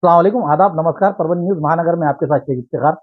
अस्सलाम वालेकुम, आदाब, नमस्कार। परभनी न्यूज़ महानगर में आपके साथ शेख इफ्तिखार।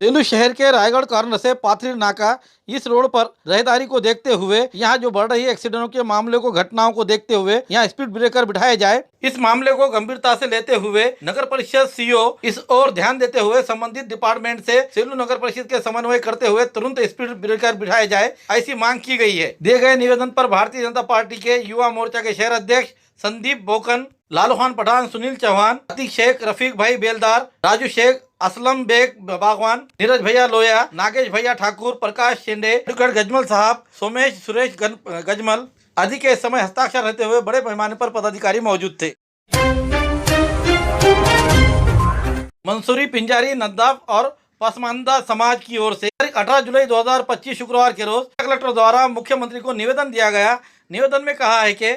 सेलू शहर के रायगढ़ कॉर्नर से पाथरी नाका इस रोड पर रहदारी को देखते हुए यहाँ जो बढ़ रही एक्सीडेंटों के मामले को घटनाओं को देखते हुए यहाँ स्पीड ब्रेकर बिठाए जाए, इस मामले को गंभीरता से लेते हुए नगर परिषद सीईओ इस ओर ध्यान देते हुए संबंधित डिपार्टमेंट से सेलू नगर परिषद के समन्वय करते हुए तुरंत स्पीड ब्रेकर बिठाए जाए, ऐसी मांग की गई है। दिए गए निवेदन पर भारतीय जनता पार्टी के युवा मोर्चा के शहर अध्यक्ष संदीप बोकन, लालू खान पठान, सुनील चौहान, अतीक शेख, रफीक भाई बेलदार, राजू शेख, असलम बेग बागवान, नीरज भैया लोया, नागेश भैया ठाकुर, प्रकाश शेंडे, एडवोकेट गजमल साहब, सोमेश सुरेश गजमल आदि के समय हस्ताक्षर रहते हुए बड़े पैमाने पर पदाधिकारी मौजूद थे। मंसूरी, पिंजारी, नद्दाफ और पसमानदा समाज की ओर से 18 जुलाई 2025 शुक्रवार के रोज कलेक्टर द्वारा मुख्यमंत्री को निवेदन दिया गया। निवेदन में कहा है कि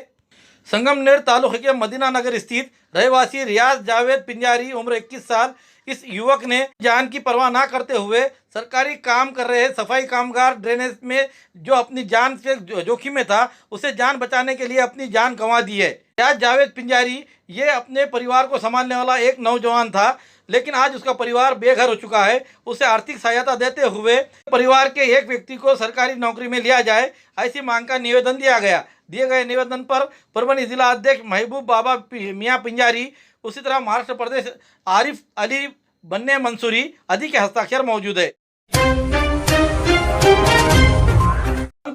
संगमनेर तालुके के मदीना नगर स्थित रहवासी रियाज जावेद पिंजारी उम्र 21 साल इस युवक ने जान की परवाह ना करते हुए सरकारी काम कर रहे सफाई कामगार ड्रेनेज में जो अपनी जान से जोखिम में था, उसे जान बचाने के लिए अपनी जान गंवा दी है। रियाज जावेद पिंजारी ये अपने परिवार को संभालने वाला एक नौजवान था, लेकिन आज उसका परिवार बेघर हो चुका है। उसे आर्थिक सहायता देते हुए परिवार के एक व्यक्ति को सरकारी नौकरी में लिया जाए, ऐसी मांग का निवेदन दिया गया। दिए गए निवेदन पर परभनी जिला अध्यक्ष महबूब बाबा मियाँ पिंजारी, उसी तरह महाराष्ट्र प्रदेश आरिफ अली बन्ने मंसूरी आदि के हस्ताक्षर मौजूद है।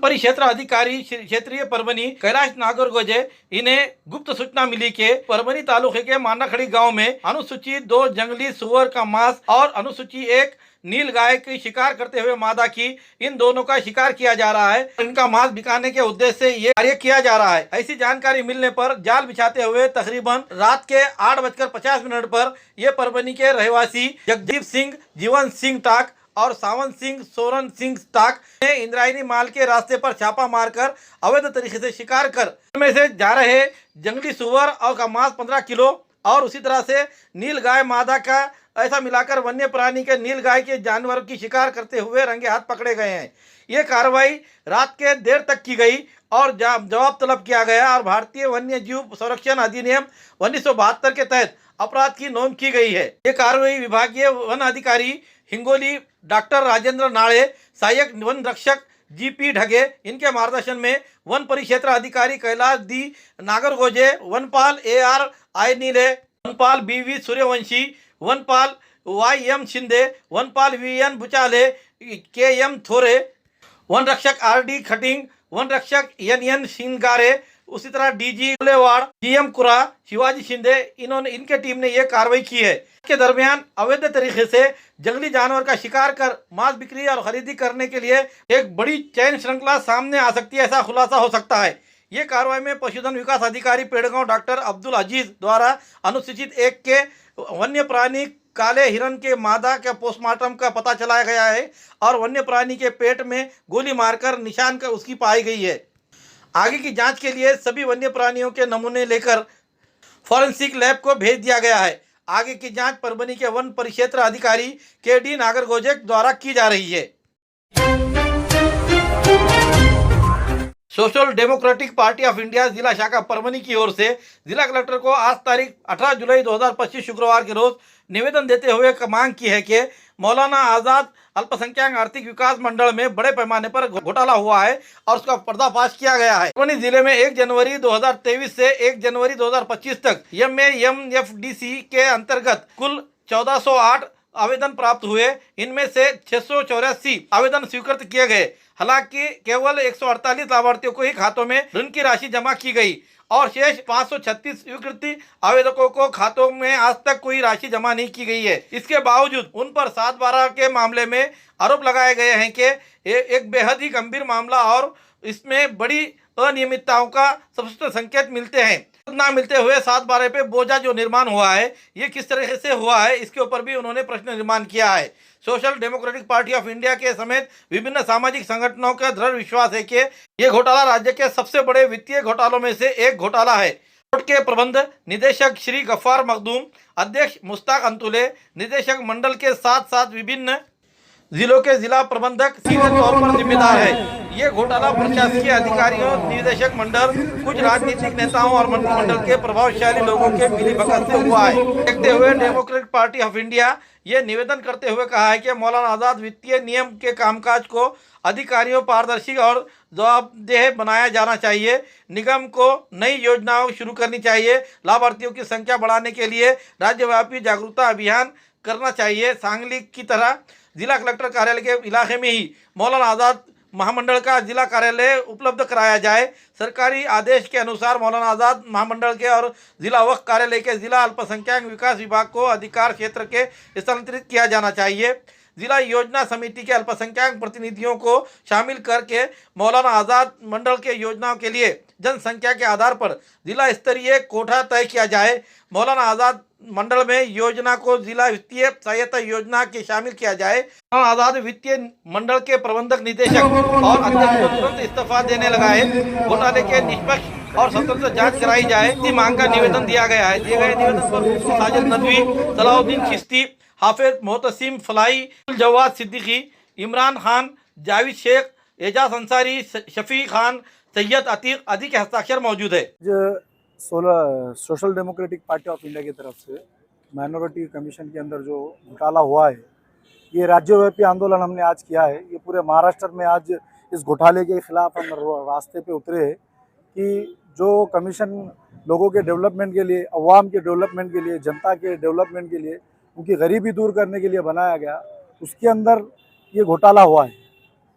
परिक्षेत्र अधिकारी क्षेत्रीय परभनी कैलाश नागरगोजे इन्हें गुप्त सूचना मिली कि परभनी तालुके के मानाखड़ी गांव में अनुसूची 2 जंगली सुअर का मांस और अनुसूची 1 नील गाय की शिकार करते हुए मादा की, इन दोनों का शिकार किया जा रहा है। इनका मांस बिकाने के उद्देश्य से ये कार्य किया जा रहा है। ऐसी जानकारी मिलने पर जाल बिछाते हुए तकरीबन रात के 8:50 पर ये परभनी के रहवासी जगदीप सिंह, जीवन सिंह टाक और सावन सिंह, सोरन सिंह टाक ने इंद्रायणी माल के रास्ते पर छापा मारकर अवैध तरीके से शिकार कर में से जा रहे जंगली सुअर और का मांस 15 किलो और उसी तरह से नील गाय मादा का ऐसा मिलाकर वन्य प्राणी के नील गाय के जानवरों की शिकार करते हुए रंगे हाथ पकड़े गए हैं। ये कार्रवाई रात के देर तक की गई और जवाब तलब किया गया और भारतीय वन्य जीव संरक्षण अधिनियम 1972 के तहत अपराध की नोंद की गई है। ये कार्रवाई विभागीय वन अधिकारी हिंगोली डॉक्टर राजेंद्र नाळे, सहायक वन रक्षक जीपी ढगे इनके मार्गदर्शन में वन परिक्षेत्र अधिकारी कैलाश डी नागरगोजे, वनपाल AR आयनीले, वनपाल BV सूर्यवंशी, वनपाल YM शिंदे, वनपाल VN बुचाले, KM थोरे, वन रक्षक RD खटिंग, वन रक्षक NN सिंगारे, उसी तरह DG लेवाड़, GM कुरा, शिवाजी शिंदे, इनके टीम ने यह कार्रवाई की है। के दरमियान अवैध तरीके से जंगली जानवर का शिकार कर मांस बिक्री और खरीदी करने के लिए एक बड़ी चैन श्रृंखला सामने आ सकती है, ऐसा खुलासा हो सकता है। ये कार्रवाई में पशुधन विकास अधिकारी पेड़गांव डॉक्टर अब्दुल अजीज द्वारा अनुसूचित 1 के वन्य प्राणी काले हिरन के मादा के पोस्टमार्टम का पता चलाया गया है और वन्य प्राणी के पेट में गोली मारकर निशान का उसकी पाई गई है। आगे की जांच के लिए सभी वन्य प्राणियों के नमूने लेकर फॉरेंसिक लैब को भेज दिया गया है। आगे की जांच परभनी के वन परिक्षेत्र अधिकारी KD नागरगोजे द्वारा की जा रही है। Social democratic party of India जिला शाखा परभनी की ओर से जिला कलेक्टर को आज तारीख 18 जुलाई 2025 शुक्रवार के रोज निवेदन देते हुए मांग की है कि मौलाना आजाद अल्पसंख्यक आर्थिक विकास मंडल में बड़े पैमाने पर घोटाला हुआ है और उसका पर्दाफाश किया गया है। परभनी जिले में 1 जनवरी 2023 से 1 जनवरी 2025 तक MAMFDC के अंतर्गत कुल 1408 आवेदन प्राप्त हुए। इनमें से 684 आवेदन स्वीकृत किए गए। हालांकि केवल 148 लाभार्थियों को ही खातों में ऋण की राशि जमा की गई और शेष 536 स्वीकृति आवेदकों को खातों में आज तक कोई राशि जमा नहीं की गई है। इसके बावजूद उन पर 7/12 के मामले में आरोप लगाए गए हैं कि एक बेहद ही गंभीर मामला और इसमें बड़ी अनियमितताओं का स्पष्ट संकेत मिलते हैं। ना मिलते हुए 7/12 पे बोझा जो निर्माण हुआ है, ये किस तरह से हुआ है, इसके ऊपर भी उन्होंने प्रश्न निर्माण किया है। Social democratic party of India के समेत विभिन्न सामाजिक संगठनों का दृढ़ विश्वास है कि ये घोटाला राज्य के सबसे बड़े वित्तीय घोटालों में से एक घोटाला है। कोर्ट के प्रबंध निदेशक श्री गफ्फार मखदूम, अध्यक्ष मुश्ताक अंतुले, निदेशक मंडल के साथ साथ विभिन्न जिलों के जिला प्रबंधक सीधे तौर पर जिम्मेदार है। ये घोटाला प्रशासकीय अधिकारियों, निदेशक मंडल, कुछ राजनीतिक नेताओं और मंत्रिमंडल के प्रभावशाली लोगों के मिलीभगत से हुआ है। देखते हुए डेमोक्रेटिक पार्टी ऑफ इंडिया ये निवेदन करते हुए कहा है कि मौलाना आज़ाद वित्तीय नियम के कामकाज को अधिकारियों, पारदर्शी और जवाबदेह बनाया जाना चाहिए। निगम को नई योजनाओं शुरू करनी चाहिए। लाभार्थियों की संख्या बढ़ाने के लिए राज्यव्यापी जागरूकता अभियान करना चाहिए। सांगली की तरह जिला कलेक्टर कार्यालय के इलाके में ही मौलाना आज़ाद महामंडल का जिला कार्यालय उपलब्ध कराया जाए। सरकारी आदेश के अनुसार मौलाना आज़ाद महामंडल के और जिला वक्फ कार्यालय के जिला अल्पसंख्यक विकास विभाग को अधिकार क्षेत्र के स्थानांतरित किया जाना चाहिए। जिला योजना समिति के अल्पसंख्यक प्रतिनिधियों को शामिल करके मौलाना आज़ाद मंडल के योजनाओं के लिए जनसंख्या के आधार पर जिला स्तरीय कोटा तय किया जाए। मौलाना आज़ाद मंडल में योजना को जिला वित्तीय सहायता योजना के शामिल किया जाए। मौलाना आज़ाद वित्तीय मंडल के प्रबंधक निदेशक और अध्यक्ष को तुरंत इस्तीफा देने लगा है। घोटाले के निष्पक्ष और स्वतंत्र जांच कराई जाए, इसी मांग का निवेदन दिया गया है। दिए गए निवेदन पर साजिद नदवी, सलाउद्दीन चिश्ती, हाफिज मोहतसिम फलाई, जवाद सिद्दीकी, इमरान खान, जावेद शेख, एजाज अंसारी, शफी खान, सैयद अतीक आदि के हस्ताक्षर मौजूद है। Social democratic party of India की तरफ से माइनॉरिटी कमीशन के अंदर जो घोटाला हुआ है, ये राज्यव्यापी आंदोलन हमने आज किया है। ये पूरे महाराष्ट्र में आज इस घोटाले के खिलाफ हम रास्ते पे उतरे हैं कि जो कमीशन लोगों के डेवलपमेंट के लिए, अवाम के डेवलपमेंट के लिए, जनता के डेवलपमेंट के लिए, उनकी गरीबी दूर करने के लिए बनाया गया, उसके अंदर ये घोटाला हुआ है।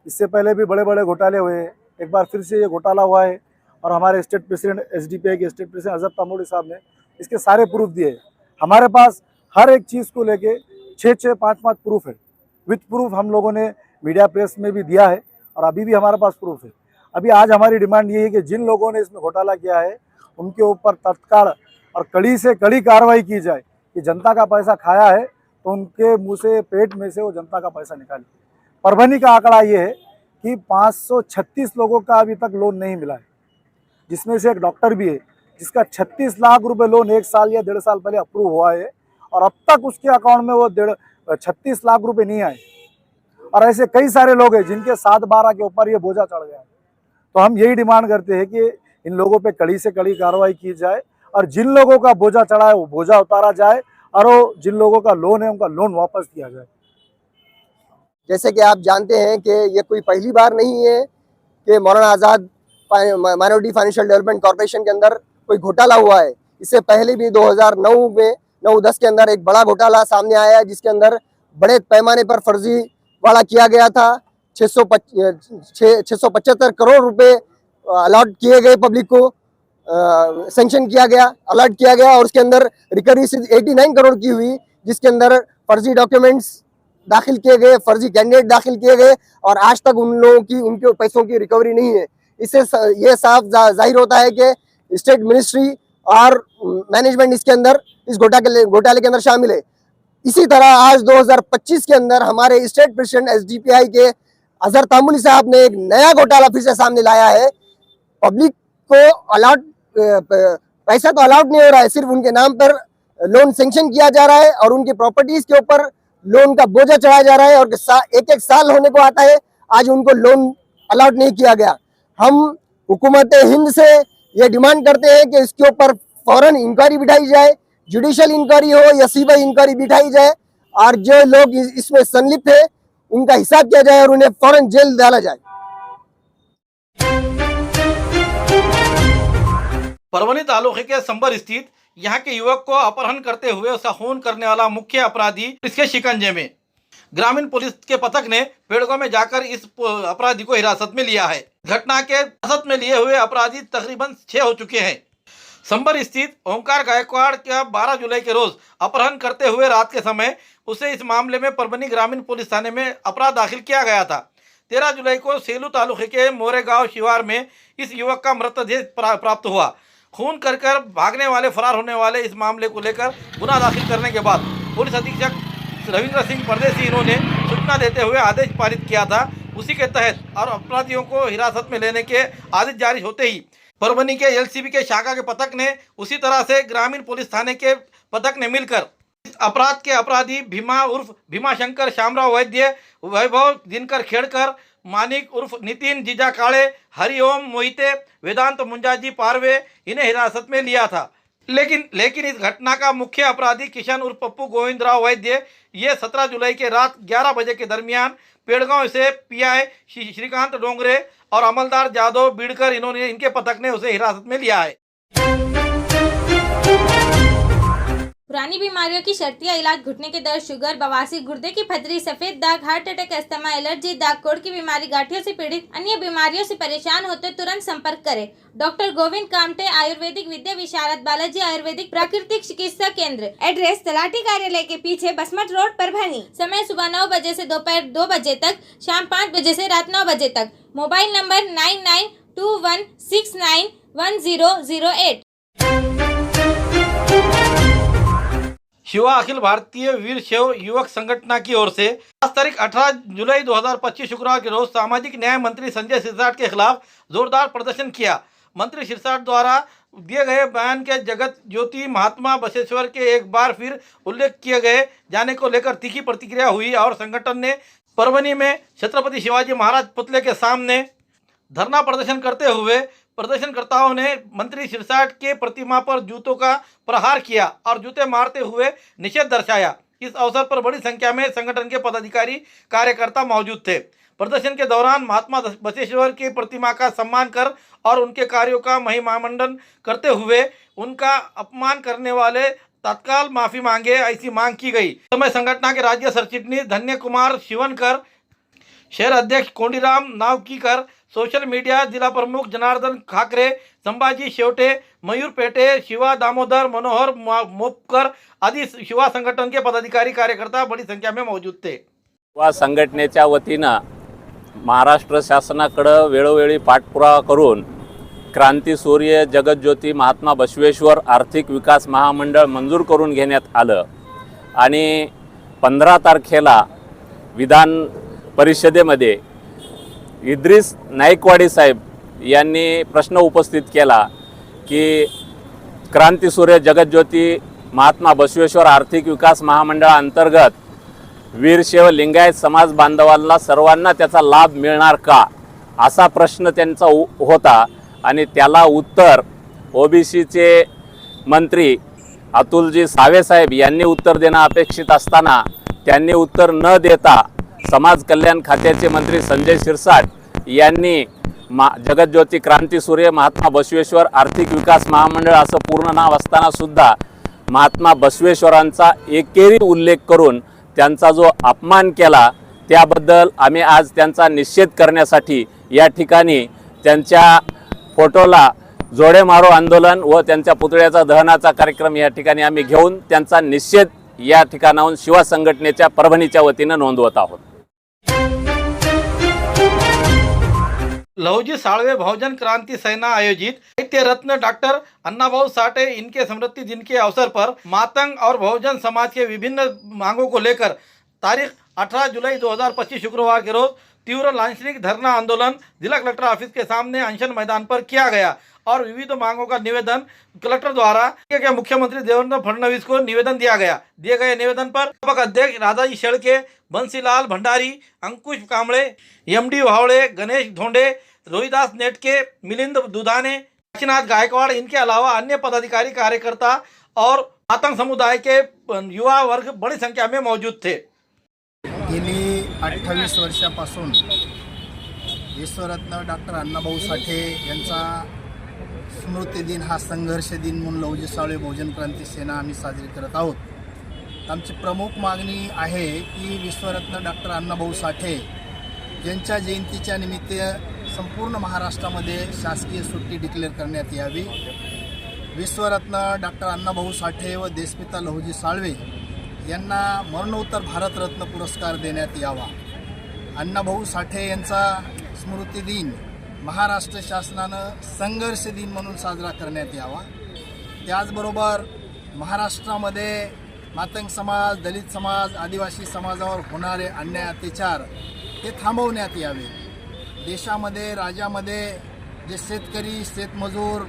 इससे पहले भी बड़े बड़े घोटाले हुए हैं, एक बार फिर से ये घोटाला हुआ है। और हमारे स्टेट प्रेसिडेंट, एसडीपीआई के स्टेट प्रेसिडेंट अजहर तामोड़ी साहब ने इसके सारे प्रूफ दिए हैं। हमारे पास हर एक चीज़ को लेके 6-6, 5-5 प्रूफ है। विथ प्रूफ हम लोगों ने मीडिया प्रेस में भी दिया है और अभी भी हमारे पास प्रूफ है। अभी आज हमारी डिमांड ये है कि जिन लोगों ने इसमें घोटाला किया है उनके ऊपर तत्काल और कड़ी से कड़ी कार्रवाई की जाए कि जनता का पैसा खाया है तो उनके मुंह से, पेट में से वो जनता का पैसा निकाले। परभनी का आंकड़ा ये है कि 536 लोगों का अभी तक लोन नहीं मिला है, जिसमें से एक डॉक्टर भी है जिसका 36 लाख रुपए लोन 1 साल या 1.5 साल पहले अप्रूव हुआ है और अब तक उसके अकाउंट में वो 36 लाख रुपए नहीं आए। और ऐसे कई सारे लोग हैं जिनके 7-12 के ऊपर ये बोझा चढ़ गया है। तो हम यही डिमांड करते हैं कि इन लोगों पे कड़ी से कड़ी कार्रवाई की जाए और जिन लोगों का बोझा चढ़ा है वो बोझा उतारा जाए और वो जिन लोगों का लोन है उनका लोन वापस दिया जाए। जैसे कि आप जानते हैं कि ये कोई पहली बार नहीं है कि मौलाना आज़ाद माइनॉरिटी फाइनेंशियल डेवलपमेंट कॉर्पोरेशन के अंदर कोई घोटाला हुआ है। इससे पहले भी 2009 में 9-10 के अंदर एक बड़ा घोटाला सामने आया है, जिसके अंदर बड़े पैमाने पर फर्जीवाड़ा किया गया था। 675 करोड़ रुपए अलॉट किए गए, पब्लिक को सैंक्शन किया गया, अलॉट किया गया और उसके अंदर रिकवरी 89 करोड़ की हुई, जिसके अंदर फर्जी डॉक्यूमेंट्स दाखिल किए गए, फर्जी कैंडिडेट दाखिल किए गए और आज तक उन लोगों की, उनके पैसों की रिकवरी नहीं है। इससे ये साफ जाहिर होता है कि स्टेट मिनिस्ट्री और मैनेजमेंट इसके अंदर, इस घोटाले के अंदर शामिल है। इसी तरह आज 2025 के अंदर हमारे स्टेट प्रेसिडेंट एसडीपीआई के अजहर तामोड़ी साहब ने एक नया घोटाला फिर से सामने लाया है। पब्लिक को अलॉट पैसा तो अलॉट नहीं हो रहा है, सिर्फ उनके नाम पर लोन सैंक्शन किया जा रहा है और उनकी प्रॉपर्टीज के ऊपर लोन का बोझा चढ़ाया जा रहा है और एक साल होने को आता है, आज उनको लोन अलॉट नहीं किया गया। हम हुकूमत हिंद से ये डिमांड करते हैं कि इसके ऊपर फौरन इंक्वायरी बिठाई जाए, जुडिशियल इंक्वायरी हो या सीबीआई इंक्वायरी बिठाई जाए और जो लोग इसमें संलिप्त है उनका हिसाब किया जाए और उन्हें फौरन जेल डाला जाए। परभनी तालुके के संबर स्थित यहाँ के युवक को अपहरण करते हुए उसका खून करने वाला मुख्य अपराधी इसके शिकंजे में। ग्रामीण पुलिस के पथक ने पेड़गांव में जाकर इस अपराधी को हिरासत में लिया है। घटना के हिरासत में लिए हुए अपराधी तकरीबन 6 हो चुके हैं। संबर स्थित ओंकार गायकवाड़ का 12 जुलाई के रोज अपहरण करते हुए रात के समय उसे इस मामले में परभनी ग्रामीण पुलिस थाने में अपराध दाखिल किया गया था। 13 जुलाई को सेलू तालुके के मोरेगांव शिवार में इस युवक का मृतदेह प्राप्त हुआ। खून कर भागने वाले, फरार होने वाले इस मामले को लेकर गुना दाखिल करने के बाद पुलिस अधीक्षक रविंद्र सिंह परदेसी इन्होंने सूचना देते हुए आदेश पारित किया था। उसी के तहत और अपराधियों को हिरासत में लेने के आदेश जारी होते ही परभनी के एलसीबी के शाखा के पथक ने उसी तरह से ग्रामीण पुलिस थाने के पथक ने मिलकर इस अपराध के अपराधी भीमा उर्फ भीमा शंकर, श्यामराव वैद्य, वैभव दिनकर खेड़कर, मानिक उर्फ नितिन जीजा काळे, हरिओम मोहिते, वेदांत मुंजाजी पारवे इन्हें हिरासत में लिया था। लेकिन इस घटना का मुख्य अपराधी किशन उर्फ पप्पू गोविंदराव वैद्य ये 17 जुलाई के रात 11 बजे के दरमियान पेड़गांव से पीआई श्रीकांत डोंगरे और अमलदार जादव बीड़कर इनके पथक ने उसे हिरासत में लिया है। पुरानी बीमारियों की शर्तिया इलाज, घुटने के दर्द, शुगर, बवासीर, गुर्दे की पथरी, सफेद दाग, हार्ट अटैक, अस्थमा, एलर्जी, दाग कोड़ की बीमारी, गांठियों से पीड़ित अन्य बीमारियों से परेशान होते तुरंत संपर्क करें। डॉक्टर गोविंद कामटे, आयुर्वेदिक विद्या विशारद, बालाजी आयुर्वेदिक प्राकृतिक चिकित्सा केंद्र। एड्रेस तलाटी कार्यालय के पीछे, बसमत रोड, परभणी। समय सुबह 9 बजे से दोपहर 2 बजे तक, शाम 5 बजे से रात 9 बजे तक। Mobile number 9921691008। शिवा अखिल भारतीय वीर शैव युवक संगठन की ओर से आज तारीख 18 जुलाई 2025 शुक्रवार के रोज सामाजिक न्याय मंत्री संजय सिरसाट के खिलाफ जोरदार प्रदर्शन किया। मंत्री सिरसाट द्वारा दिए गए बयान के जगत ज्योति महात्मा बसवेश्वर के एक बार फिर उल्लेख किए गए जाने को लेकर तीखी प्रतिक्रिया हुई और संगठन ने परभणी में छत्रपति शिवाजी महाराज पुतले के सामने धरना प्रदर्शन करते हुए प्रदर्शनकर्ताओं ने मंत्री सिरसाट के प्रतिमा पर जूतों का प्रहार किया और जूते मारते हुए निषेध दर्शाया। इस अवसर पर बड़ी संख्या में संगठन के पदाधिकारी कार्यकर्ता मौजूद थे। प्रदर्शन के दौरान महात्मा बसवेश्वर की प्रतिमा का सम्मान कर और उनके कार्यों का महिमामंडन करते हुए उनका अपमान करने वाले तत्काल माफी मांगे, ऐसी मांग की गई। समय संगठन के राज्य सचिव धन्य कुमार शिवनकर, शहर अध्यक्ष कोंडीराम नावकीकर, सोशल मीडिया जिला प्रमुख जनार्दन खाकरे, संभाजी शेवटे, मयूर पेटे, शिवा दामोदर, मनोहर मोपकर आदि शिवा संघटन के पदाधिकारी कार्यकर्ता बड़ी संख्या में मौजूद थे। शिवा संघटनेच्या वतीनं महाराष्ट्र शासनाकडे वेळोवेळी पाठपुरावा करून क्रांतीसूर्य जगज्योती महात्मा बसवेश्वर आर्थिक विकास महामंडळ मंजूर करून घेण्यात आलं आणि 15 तारखेला विधान परिषदेमध्ये इद्रिस नाईकवाडी साहेब यांनी प्रश्न उपस्थित केला की क्रांतीसूर्य जगज्योती महात्मा बसवेश्वर आर्थिक विकास महामंडळाअंतर्गत वीरशैव लिंगायत समाज बांधवांना सर्वांना त्याचा लाभ मिळणार का, असा प्रश्न त्यांचा होता आणि त्याला उत्तर ओबीसीचे मंत्री अतुलजी सावे साहेब यांनी उत्तर देणं अपेक्षित असताना त्यांनी उत्तर न देता समाज कल्याण खात्याचे मंत्री संजय सिरसाट यांनी जगज्योती क्रांतीसूर्य महात्मा बसवेश्वर आर्थिक विकास महामंडळ असं पूर्ण नाव असताना सुद्धा महात्मा बसवेश्वरांचा एकेरी उल्लेख करून त्यांचा जो अपमान केला त्याबद्दल आम्ही आज त्यांचा निषेध करण्यासाठी या ठिकाणी त्यांच्या फोटोला जोडे मारो आंदोलन व त्यांच्या पुतळ्याचा दहनाचा कार्यक्रम या ठिकाणी आम्ही घेऊन त्यांचा निषेध या ठिकाणाहून शिवा संघटनेच्या परभणीच्या वतीनं नोंदवत आहोत। लहुजी साळवे बहुजन क्रांति सेना आयोजित साहित्य रत्न डॉक्टर अन्नाभाऊ साठे इनके स्मृति दिन के अवसर पर मातंग और बहुजन समाज के विभिन्न मांगों को लेकर तारीख 18 जुलाई 2025 शुक्रवार के रोज तीव्र लांछनिक धरना आंदोलन जिला कलेक्टर ऑफिस के सामने अनशन मैदान पर किया गया और विविध मांगों का निवेदन कलेक्टर द्वारा मुख्यमंत्री देवेंद्र फडणवीस को निवेदन दिया गया। दिए गए निवेदन पर अध्यक्ष राधाजी शेळके, बंसीलाल भंडारी, अंकुश कांबळे, एमडी वावळे, गणेश धोंडे, रोहिदास नेटके, मिलिंद दुधाने, काशीनाथ गायकवाड़, इनके अलावा अन्य पदाधिकारी कार्यकर्ता और आतंक समुदाय के युवा वर्ग बड़ी संख्या में मौजूद थे। गेली 28 वर्षापासून विश्वरत्न डॉक्टर अण्णाभाऊ साठे यांचा स्मृती दिन हा संघर्ष दिन म्हणून लहुजी साळवे बहुजन क्रांती सेना आम्ही साजरी करत आहोत। आमची प्रमुख मागणी आहे की विश्वरत्न डॉक्टर अण्णाभाऊ साठे यांच्या जयंतीच्या निमित्त संपूर्ण महाराष्ट्रामध्ये शासकीय सुट्टी डिक्लेअर करण्यात यावी। विश्वरत्न डॉक्टर अण्णाभाऊ साठे व देशपिता लहुजी साळवे यांना मरणोत्तर भारतरत्न पुरस्कार देण्यात यावा। अण्णाभाऊ साठे यांचा स्मृती दिन महाराष्ट्र शासनानं संघर्ष दिन म्हणून साजरा करण्यात यावा। त्याचबरोबर महाराष्ट्रामध्ये मातंग समाज, दलित समाज, आदिवासी समाजावर होणारे अन्याय अत्याचार हे थांबवण्यात यावे। देशामध्ये राज्यामध्ये जे शेतकरी, शेतमजूर,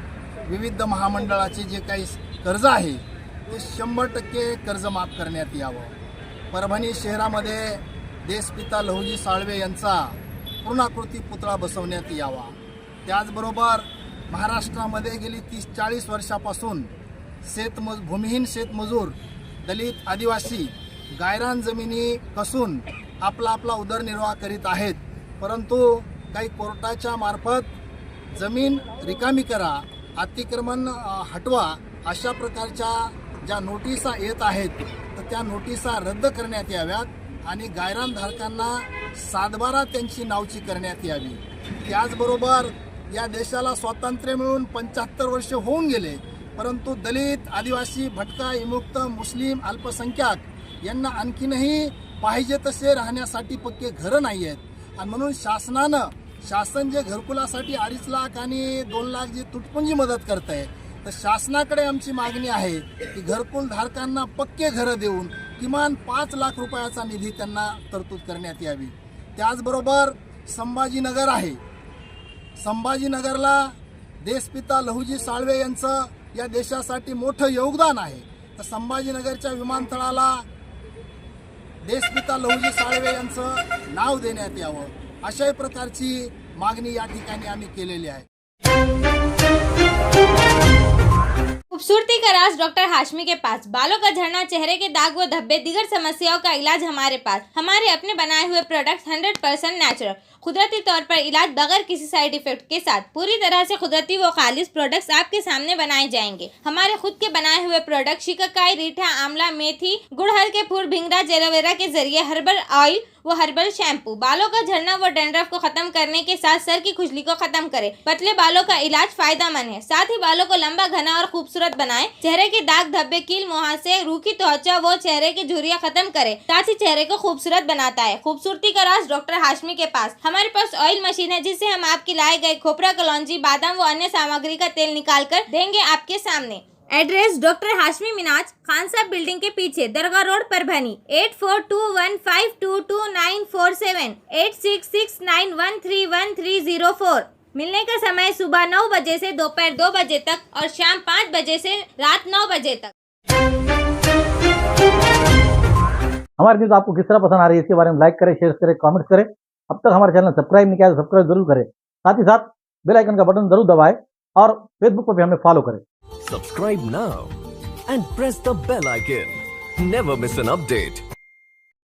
विविध महामंडळाचे जे काही कर्ज आहे ते 100% कर्ज माफ करण्यात यावं। परभणी शहरामध्ये देशपिता लहुजी साळवे यांचा पूर्णाकृती पुतळा बसवण्यात यावा. त्याचबरोबर महाराष्ट्रामध्ये गेली 30-40 वर्षापासून भूमिहीन शेतमजूर, दलित, आदिवासी गायरान जमिनी कसून आपला उदरनिर्वाह करीत आहेत. परंतु काही कोर्टाच्या मार्फत जमीन रिकामी करा, अतिक्रमण हटवा अशा प्रकारच्या ज्या नोटिसा येत आहेत तर त्या नोटिसा रद्द करण्यात याव्यात आणि गायरानधारकांना सातबारा त्यांची नावची करण्यात यावी. त्याचबरोबर या देशाला स्वातंत्र्य मिळून 75 वर्ष होऊन गेले, परंतु दलित, आदिवासी, भटका, विमुक्त, मुस्लिम, अल्पसंख्याक यांना आणखीनही पाहिजे तसे राहण्यासाठी पक्के घरं नाही आहेत. आणि म्हणून शासन जे घरकुलासाठी 2.5 लाख आणि 2 लाख जी तुटपुंजी मदत करत आहे, तर शासनाकडे आमची मागणी आहे की घरकुल धारकांना पक्के घरं देऊन किमान 5 लाख रुपयाचा निधी त्यांना तरतूद करण्यात यावी. त्याचबरोबर संभाजीनगर आहे, संभाजीनगरला देशपिता लहुजी साळवे यांचं या देशासाठी मोठं योगदान आहे. तर संभाजीनगरच्या विमानतळाला देशपिता लहुजी साळवे यांचं नाव देण्यात यावं, अशाही प्रकारची मागणी या ठिकाणी आम्ही केलेली आहे. खूबसूरती का राज डॉक्टर हाशमी के पास, बालों का झड़ना, चेहरे के दाग व धब्बे, दीगर समस्याओं का इलाज हमारे पास. हमारे अपने बनाए हुए प्रोडक्ट्स 100% नेचुरल, कुदरती तौर पर इलाज बगैर किसी साइड इफेक्ट के साथ पूरी तरह से कुदरती व खालिश प्रोडक्ट्स आपके सामने बनाए जाएंगे. हमारे खुद के बनाए हुए प्रोडक्ट शिकाकाई, रीठा, आंवला, मेथी, गुड़हल के फूल, भिंगरा, एलोवेरा के जरिए हर्बल ऑयल वो हर्बल शैम्पू बालों का झड़ना व डैंड्रफ को खत्म करने के साथ सर की खुजली को खत्म करे. पतले बालों का इलाज फायदेमंद है, साथ ही बालों को लंबा, घना और खूबसूरत बनाए. चेहरे के दाग धब्बे, कील, मुहासे, रूखी त्वचा वो चेहरे की झुर्रियां खत्म करे, साथ ही चेहरे को खूबसूरत बनाता है. खूबसूरती का राज डॉक्टर हाशमी के पास. हमारे पास ऑयल मशीन है जिससे हम आपके लाए गए खोपरा, कलौंजी, बादाम व अन्य सामग्री का तेल निकाल कर देंगे आपके सामने. एड्रेस डॉक्टर हाशमी मिनाज, खान साहब बिल्डिंग के पीछे, दरगाह रोड, परभनी. 8421522947, 8669131304. मिलने का समय सुबह 9 बजे से दोपहर 2 बजे तक और शाम 5 बजे से रात 9 बजे तक. हमारी न्यूज़ आपको किस तरह पसंद आ रही है इसके बारे में लाइक करें, शेयर करें, कमेंट्स करें. अब तक हमारे चैनल सब्सक्राइब नहीं किया तो सब्सक्राइब जरूर करें. साथ ही साथ बेल आइकन का बटन जरूर दबाएं और फेसबुक पर भी हमें फॉलो करें. Subscribe now and press the bell icon. Never miss an update.